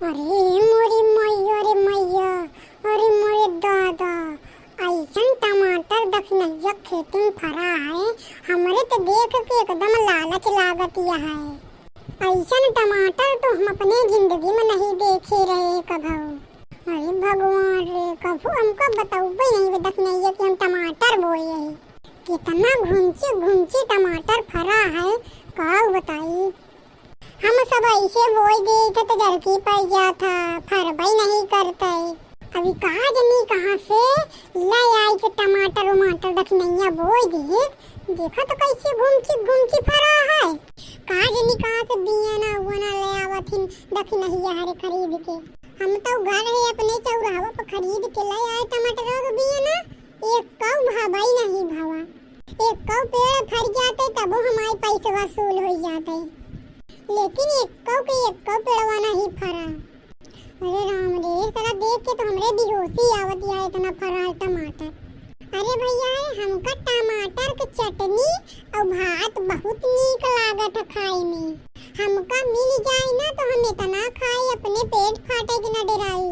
अरे मोरी मैया रे मैया, अरे मोरे दादा, ऐसन टमाटर दखनैया खेती में फरा है। हमरे तो देख के एकदम लालच लागतिया है। ऐसन टमाटर तो हम अपने जिंदगी में नहीं देखे रहे कभू। अरे भगवान रे, कभू हमको बताऊबे नहीं दखनैया कि हम टमाटर बोए है। कितना घुंची घुंची टमाटर फरा है, का बताई। हम सब ऐसे बोई दिए थे तो जरकी पड़ जाता, फरबई नहीं करते। अभी कहा जनी कहाँ से ले आई के टमाटर वमाटर दखनैया बोई दिए। देखा तो कैसे घुमची फरा है। कहा जनी कहाँ से बिया ना हुआ ना ले आवथिन दखनैया हरे खरीद के। हम तो घर है अपने चौराहा पर खरीद के ले आए टमाटर के बिया ना। एक कौ भाई नहीं भावा, एक कौ पेड़ फर जाते तब हमारे पैसे वसूल हो जाते, लेकिन एक कौ पेड़वा नहीं फरा। अरे राम रे, तेरा देख के तो हमरे बेहोशी आवत है इतना फरा टमाटर। अरे भैया, हमका टमाटर के चटनी और भात बहुत नीक लागत है खाए में। हमका मिल जाए ना तो हम इतना खाए अपने पेट फाटे के न डराई।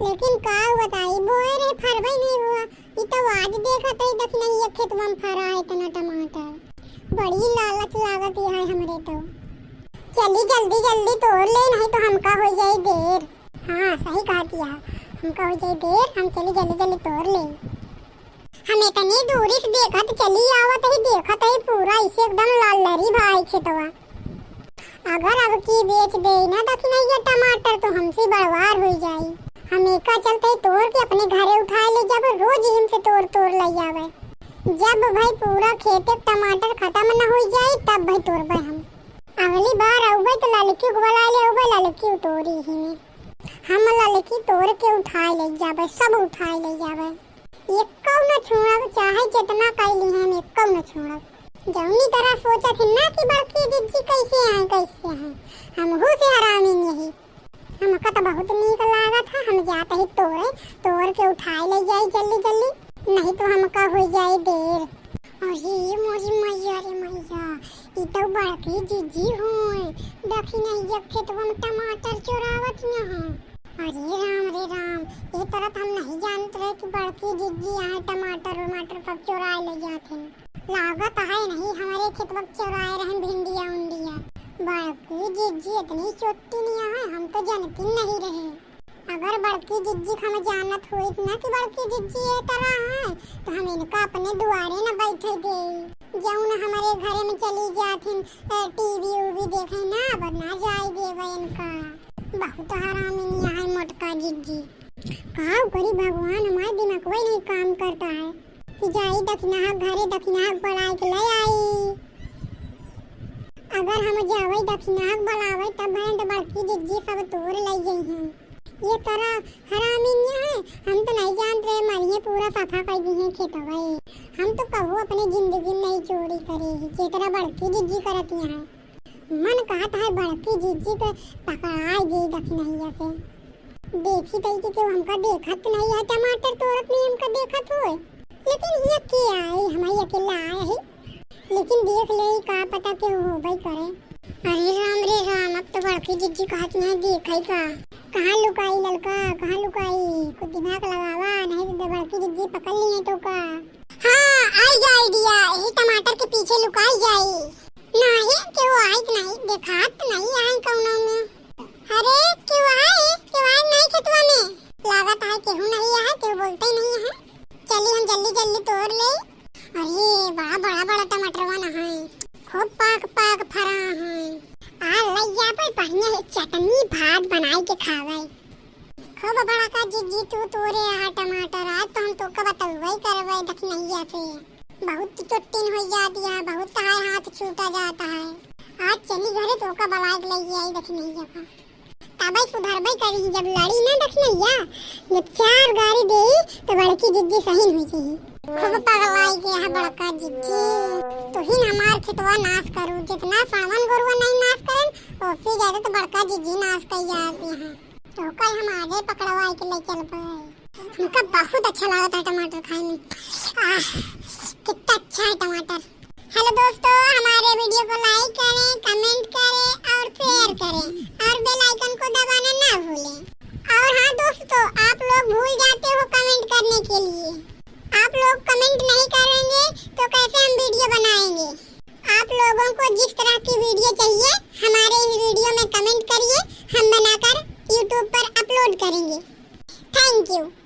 लेकिन का बताई बोए रे फरबई नहीं हुआ। ये तो आज देखा तो दखनैया खेतवा में फरा है इतना टमाटर। बड़ी लालच लागत है हमरे तो। चली जल्दी जल्दी तोड़ ले, नहीं तो हमका हो जाए देर। हाँ सही कहा किया, हमका हो जाए देर। हम चली जल्दी जल्दी तोड़ ले। हम इतनी दूरी से देखा तो चली आवत ही, देखा तो पूरा इसे एकदम लाल लरी भाई खेतवा। अगर अब की बेच दे ना दखनैया टमाटर तो हमसे बड़वार हो जाए। हम एका चलते तोड़ के अपने घरे उठा ले, जब रोज हमसे तोड़ ले जावे। जब भाई पूरा खेत टमाटर खत्म न हो जाए तब भाई तोड़बे हम। अगली बार आऊबे तो ललकी को बुला ले आऊबे, ललकी तोड़ी ही में हम ललकी तोड़ के उठाए ले जाबे, सब उठाए ले जाबे। एक कौ न छोड़ब, चाहे जितना कैली है हम एक कौ न छोड़ब। जौनी तरह सोचा थी ना कि बड़की दीदी कैसे हैं, हम हो से हरामी नहीं। हमका तो बहुत नीक लागत है। हम जाते ही तोड़ के उठाए ले जाए जल्दी जल्दी, नहीं तो हमका हो जाए देर। अरे मोरी मैया रे मैया, ये तो बड़की जीजी होए दखनैया खेतवा में टमाटर चुरावत यहाँ। अरे राम, ये तरह हम नहीं जानते रहे कि बड़की जीजी यहाँ टमाटर सब चुराए ले जाते। लागत है नहीं हमारे खेतवा चुराए रहन भिंडिया उंडिया। बड़की जीजी इतनी चोटी नहीं है, हम तो जानती नहीं रहे। अगर बड़की जिज्जी हम जानत हुई ना कि बड़की जिज्जी ये तरह है तो हम इनका अपने दुआरे न बैठे दे। जौन हमारे घरे में चली जाथिन टीवी उवी देखे ना, अब ना जाए देवे इनका। बहुत हरामी है मोटका जिज्जी। का करी भगवान, हमारे दिमाग वही नहीं काम करता है कि जाई दखना घरे दखना बढ़ाई के ले आई। अगर हम जावे दखना बढ़ावे तब बड़की जिज्जी सब तोड़ ले गई हैं। ये तरह हरामी है, हम तो नहीं जानते रहे। मरिए पूरा सफा कर दी है खेतवा। हम तो कहो अपनी जिंदगी में नहीं चोरी करे ये तरह बड़की जिज्जी करती है। मन कहता है बड़की जिज्जी को पकड़ा गई दखनैया से। देखी तई कि हमका देखत नहीं है, टमाटर तोड़त नहीं हमका देखत हो। लेकिन ये क्या आई, हमारे अकेला आए है। लेकिन देख ले का पता के हो भाई करे। अरे राम रे राम, अब तो बड़की जिज्जी कहती है देखई का। कहाँ लुकाई ललका, कहाँ लुकाई, कुछ दिमाग लगावा, नहीं तो बड़की जिज्जी पकड़ ली है तो का। हाँ आई आइडिया, यही टमाटर के पीछे लुकाई जाए। नहीं क्यों आई नहीं, देखात नहीं आई कौनो में। अरे क्यों आई नहीं खेतवा में। लागत है केहू नहीं है, केहू बोलते नहीं है। चलिए हम जल्दी जल्दी तोड़ ले। अरे बड़ा टमाटरवा ना है, खूब पाक फरा है। लैया पर बढ़िया चटनी भात बनाई के खावे। खूब बड़ा का जिज्जी तू तोरे आ टमाटर। आज तो हम तो का बतावे करवे दखनैया से। बहुत चोटिन हो जाती है, बहुत हाथ छूटा जाता है। आज चली घरे तो का बवाई ले आई दखनैया का। तबे सुधरबे करी जब लड़ी ना दखनैया, जब चार गाड़ी दे तो बड़की जिज्जी सही हो जाई। खूब पगलाई के है बड़का जिज्जी। तो ही हमार खेतवा नाश करू, जितना सावन गोरुआ नहीं नाश करन उससे ज्यादा तो बड़का जिज्जी नाश कर जाती है। तो कल हम आगे पकड़वाई के ले चल पाए। हमका बहुत अच्छा लगा था टमाटर खाने में। कितना अच्छा है टमाटर। हेलो दोस्तों, हमारे वीडियो को लाइक करें, कमेंट करें और शेयर करें और बेल आइकन को दबाना ना लोगों को जिस तरह की वीडियो चाहिए हमारे इस वीडियो में कमेंट करिए, हम बनाकर YouTube पर अपलोड करेंगे। Thank you.